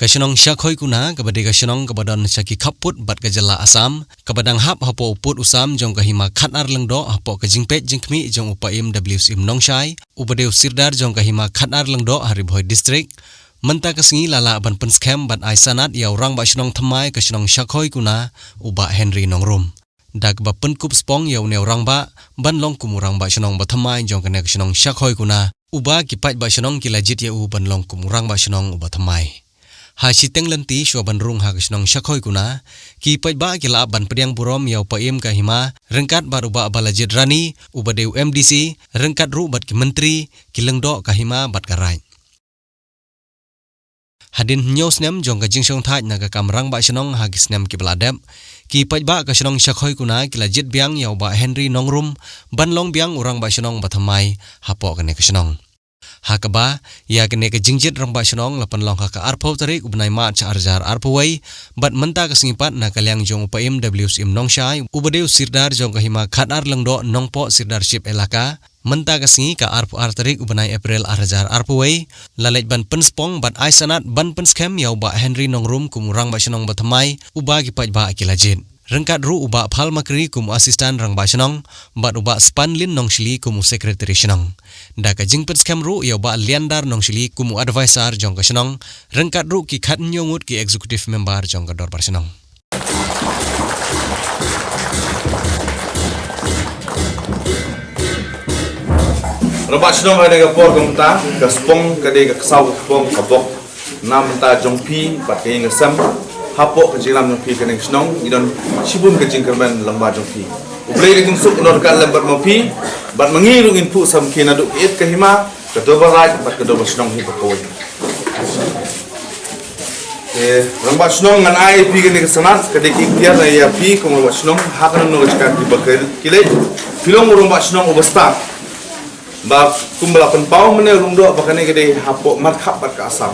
Shnong Shakhoikuna kepada Shnong kebadan Sakhi kaput bat kejala Asam kebadang hap hapo uput usam jong kahima khatar lengdo hapo kejingpet jingkmi jong upaim WSM Nongshai ubadeu sirdar jong kahima khatar lengdo Haribhoi district menta kesengi lala ban Pynspong bat aisanat yau Rangbah Shnong Thymmai ke Shnong Shakhoikuna uba Henry Nongrum dak ba Pynspong yau neu Rangbah ban long kumu Rangbah Shnong ba Thymmai jong kene Shnong Shakhoikuna uba kipat ba Shnong kilajit yau ban long kumu Rangbah Shnong uba Thymmai ha siteng lenti shwa ban rung ha Shnong Shakhoikuna ki pai ba kila ban pediang burom yau paim ka hima rengkat baruba balajid rani ubadeu MDC rengkat ru bat ki menteri ki lengdo ka hima bat karai hadin nyosnem jong ka jingsong thaj na ka kam Rangbah Shnong ha gisnem ki bladep ki pai ba ka Shnong Shakhoikuna kila jit biang yau ba Henry Nongrum ban long biang Rangbah Shnong ba Thymmai hapo ka ne ka Shnong hakaba ya kene ke jingjit Rangbah Shnong lapan long ka arpau tarik ubnai ma cha arjar arpawai bat menta ka singipat na kalyang jong upaim WSM Nongshai ubadeu sirdar jong ka hima khatar lengdo nongpo sirdarship elaka menta ka singi ka arpu artarik ubnai April arjar arpawai lalait ban Pynspong bat aisanat ban Pynspong yau ba Henry Nongrum kumu Rangbah Shnong ba Thymmai uba ki pai ba akilajit rengkat ru uba phal makri kumu asistan Rangbah Shnong bat uba spanlin nongshili kumu secretary Shnong da ka jing Pynspong ru ya ba liandar nongshili kumu advisor jong ka Shnong rengkat ru ki khat nyongut ki executive member jong ka dorbar Shnong Rangbah Shnong ada ka por kamta ka spong ka de ka saw spong ka bok nam ta jong pi bat ka ing sam hapo ke jilam jong pi ke ning Shnong idon sibun ke jing kerban lamba jong pi ublei ke suk nor ka lambat mo pi bat mangirung inpu sam ke na duk it ke hima ke dobar raj bat ke dobar Shnong hi bakoi Rangbah Shnong ngan ai pi ke ning sanat ke de ikhtiar na ya pi ko Rangbah Shnong hakan no ka di bakil kile filong Rangbah Shnong obasta ba kumbala Pynspong mene rungdo bakane ke de hapo mat khap bat ka Asam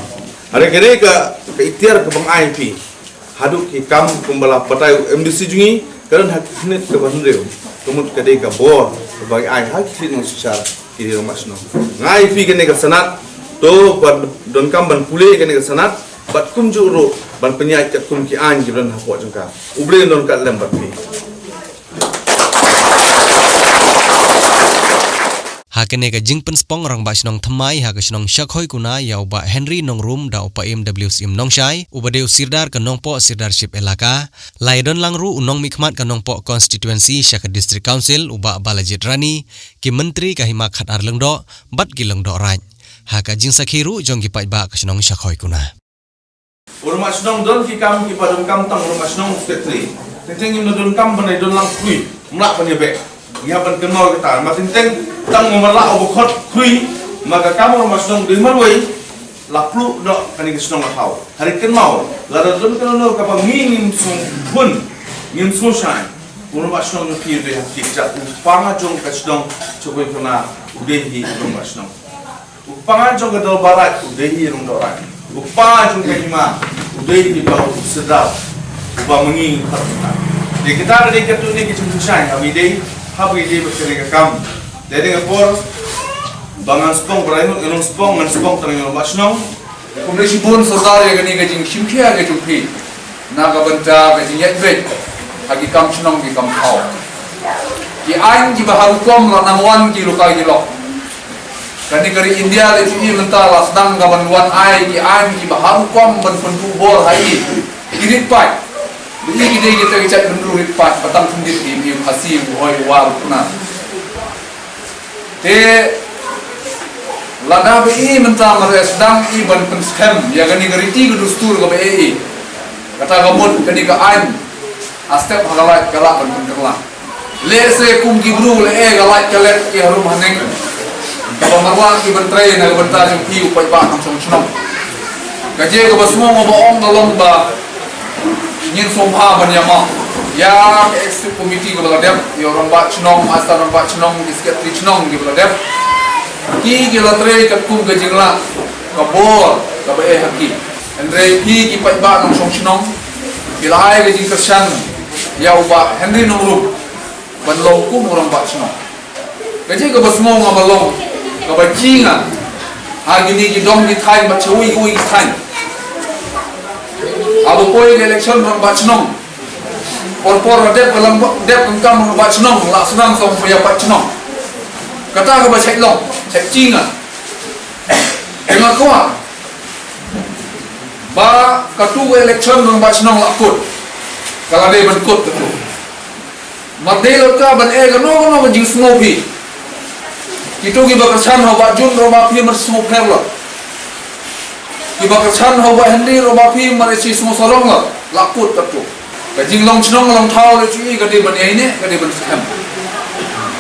hari kene ka ikhtiar ke bang ai pi haduk ki kam kumbala patai MDC jungi karon haknit ke bandreu kumut kadai ka bor bagi ai hakit no secara ki Rangbah Shnong ngai pi kene ka sanat to don kam ban pule kene ka sanat bat kum juro ban penyai kat kum ki an jibran hapo jengka uble don kat lembat pi hakene ka jing Pynspong Rangbah Shnong Thymmai ha ka Shnong Shakhoikuna yau ba Henry Nongrum da upaim WSM Nongshai ubadeu sirdar ka nongpo sirdarship elaka laidon langru unong mikmat ka nongpo constituency Sakhi district council uba balajit rani ki menteri ka hima khatar lengdo bat ki lengdo raj ha ka jing Sakhi ru jong ki pai ba ka Shnong Shakhoikuna Rangbah Shnong don ki kam ki padum kam tang Rangbah Shnong secretary tenteng im don kam banai don lang kui mlak pan yebe ya ban kenal kita makin teng tang memala obokot kui maka kamu Rangbah Shnong di marwai laplu dok kani Shnong atau hari kenal lada don kenal kapang ngim sung pun ngim sung shine Rangbah Shnong yo pi de hakik upanga jong ka Shnong Shakhoikuna udehi Rangbah Shnong upanga jong ka dol barat udehi Rangbah upanga jong ka hima udehi ba sedap uba mengi khatna de kita ada de ketu ni ki sung shine abi de habi dia berkena kam, jadi ngapor bangan spong beraimut ngelong spong ngan spong terang Rangbah Shnong. Kemudian si bun saudara yang ni kajing simkia kajing pi, naga benda kajing yatbet, hagi kam Shnong di kam kau. Ki aing di bahar hukum la nangwan ki lukai jilok. Kani kari India le ci mentala sedang gaban wan ai ki aing di bahar hukum ban pentu bor hai irit pai. Ini kita cakap menurut pat petang sendiri di hasil hoi war kuna. Lada be mentang mereka sedang iban Pynspong ya gani geriti ke dustur ke be kata gamut kani ke ain astep hagalai galak ban kerla. Le se kum gibru le galak kalet ke harum haneng. Kalau marwang iban train na bentar yang piu pai ba kam Shnong. Gaje ke basmo ngoboong dalong ba ingin sompah banyama ya executive committee ke beladem ya Rangbah Shnong asal Rangbah Shnong secretary Shnong ke beladem ki ke latre ke kum ke jingla kabor ke be haki andre ki pai ba nong Shnong ki lai ke jing kersan ya uba Henry Nongrum ban long kum Rangbah Shnong gaji ke basmo ngabalong ke bajinga ha gini ki dong di thai ba chui ui thai Abu poi election Rangbah Shnong. Por dep dalam dep kengkam Rangbah Shnong lak senang song punya Pak Shnong. Kata ke ba cek long, cek cinga. Dengar kuat. Ba katu election Rangbah Shnong lak kut. Kalau dia berkut katu. Madel ka ban no jing smopi. Itu giba kesan hawa jun roba pi mer smop herlo. Giba kesan hawa Henry roba pi mer si smop solong la lakut katu. Kajing long Shnong long thau le chui ka de ban ne ka de ban sam.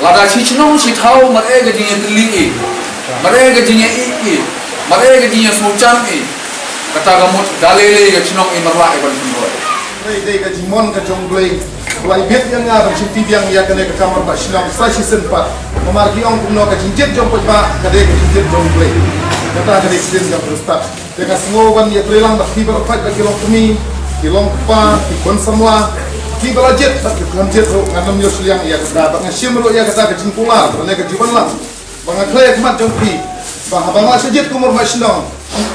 Lada si Shnong si thau mer ga jing tli. Mer ga jing i. Mer ga jing smop chan i. Kata gamut dalele ga Shnong i mer la ban semua. Đây cái chim mon cái trồng play play biết yang ngah bercim TV yang ia kena ke kamar Pak Shnong saya season 4 nomor kiong kumno ke jinjit jom pejba kade ke jinjit jom play kata kade season yang berstart dengan semua wan ia prelang dak kibar fight bagi long kemi kilong pa ikon semua kibar jet tak kelanjit ro nganam yo yang ia kata bang sim ro ia kata ke jingkular bane ke jiban lang bang klek mat jom pi bang bang sejit kumur Pak Shnong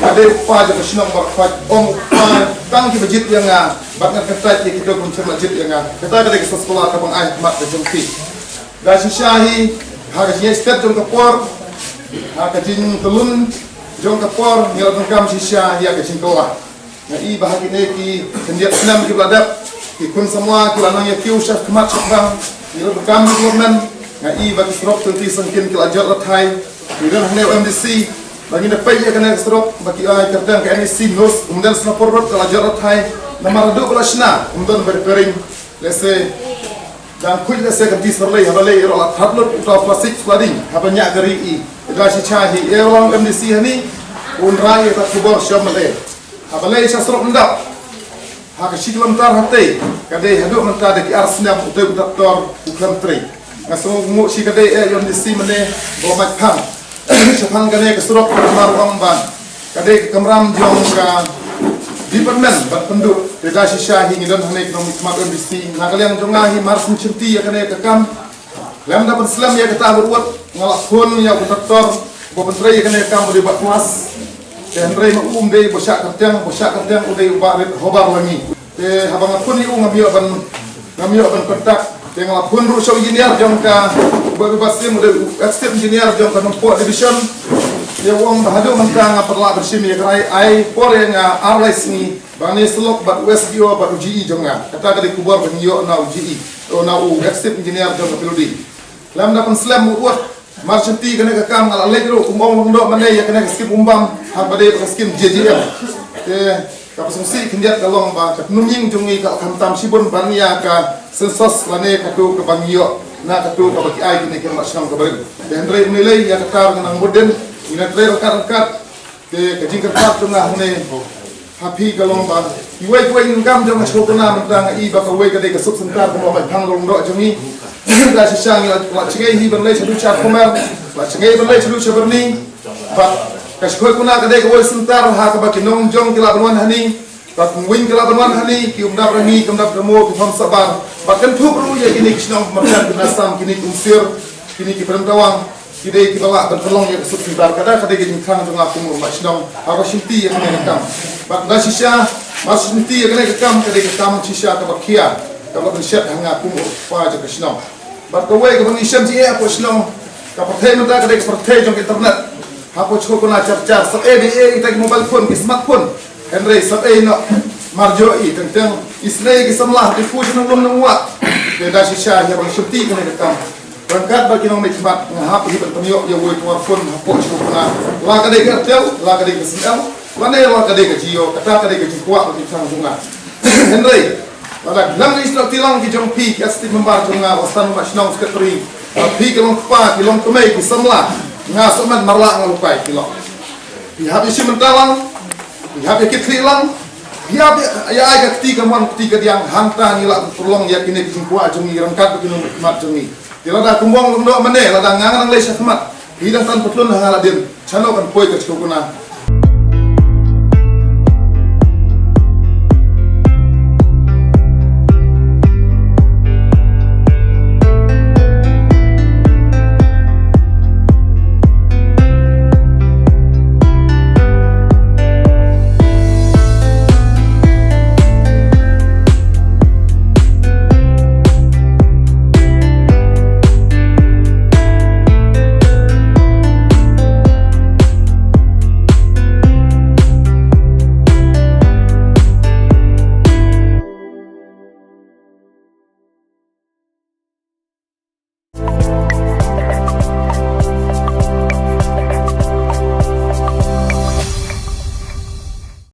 kade pa je ke Shnong bar fight om pa tang ki bejit yang ngah bakal kata kita pun cermat jit yang kata kita ke sekolah ke bang ai mat ke jongpi da shishahi ha ke je step jong kapor ha ke jing telun jong kapor ngel tengkam shisha ya ke singkola na i bahagi ne ki kendiat senam ki bladap ki kun semua ki lanang ya kiu syaf kemat syabang ngel tengkam government na i bagi serok tenti sangkin ki ajar lathai ni ran hne MDC bagi ne pai ya kena serok bagi ai kertang ke NEC nos kemudian snapor rot ki ajar lathai Nama radu kalau sena, untuk berpering, lese, dan kuil lese kerja serlai, habalai erolat hadlut utau plastik flooding, habanyak geri i, edasi cahi, erong MDC hani, unrai tak kubur syam malay, habalai sasrok mendap, hakasi kelentar hati, kadai haduk mentar deki arsenam utau doktor uklam tri, ngasung muk si kadai MDC mana bawa pam, sepang kadai keserok kamar Rangbah, kadai kemram jong ka Department bat penduk deda shisha hingi don hane ekonomi kemak MDC nakaliang jongahi mars mencinti ya kene kekam lam dapat Islam ya kata berbuat ngalak pun ya doktor bo pentrai ya kene kekam beri bat puas dan rei makum dei bosak kertang udai ubarit hobar langi te habang pun yu ngamio ban kontak te ngalak pun ru so engineer jongka bagi basim udai extend engineer jongka nompo division ya wong bahadu mentang perla bersim ya kerai ai por yang arles ni bani selok bat west dio bat UGI jonga kata kali kubur bani yo na UGI o na u exit engineer jonga peludi lam dapan slam uat marchanti kena kakam ala legro kumong ndo mane ya kena skim umbam ha bade skim JJM te kapasungsi kendiat kalong ba kapnuming jongi ka khamtam sibun bania ka sensos lane katu ke bani yo na katu ka baki ai kene ke Shnong ka bari dan rei nilai ya kata nang moden ina trail kat ke kajing kerap tengah ne happy kalong ba iwai ngam jong Shakhoikuna mentang i ba ka wei ka de ka sub sentar ko ba phang long do jongi da sisang la chingai hi ban le chadu cha komer la chingai ban le chadu chaberni ba ka Shakhoikuna ka de ka wei sentar ha ka ba kinong jong kila banwan hani ba wing kila banwan hani ki umdap rangi kumdap ramo ki pham sabar ba kan thuk ru ya kini Shnong makan binasam kini kumsir kini ki perantawang kidai kibala bertolong ya kesut kibar kada kada gini kang jong aku Pak Shnong aku sinti ya kena kam bak da shisha mas sinti ya kena kam kada kam shisha ka bakia ka bak syat hanga aku pa je Shnong bak ka wei ka bang isham ji aku Shnong ka perthai menta kada ka perthai jong internet aku Shakhoikuna car sab ita mobile phone ki smartphone Henry sab no marjo i tentang isnai ki samlah di fu jong lom wa da shisha ya bang sinti kena kam berangkat bagi nong nikmat ngahap hibat peniok ya woi tuar pun hapok Shakhoikuna la kadai ke tel la kadai ke sial la kadai ke jio kata kadai ke jikuak bagi sang junga Henry la lang istro tilang ki jong pi ki asti membar junga wastan Pak Shnong sekretari pi ke long pa ki long kemei ki samla ngasomat marla ngalukai ki long pi habis mentalang pi habis kitlilang pi habis ya ai ketika mon ketika yang hanta ni la tolong ya kini ki jikuak jungi rangkat bagi nong nikmat jungi Dilada kumbong lomdo mane lada ngangang le syakmat hidang tan putlun hangaladin chano kan poi ke Shakhoikuna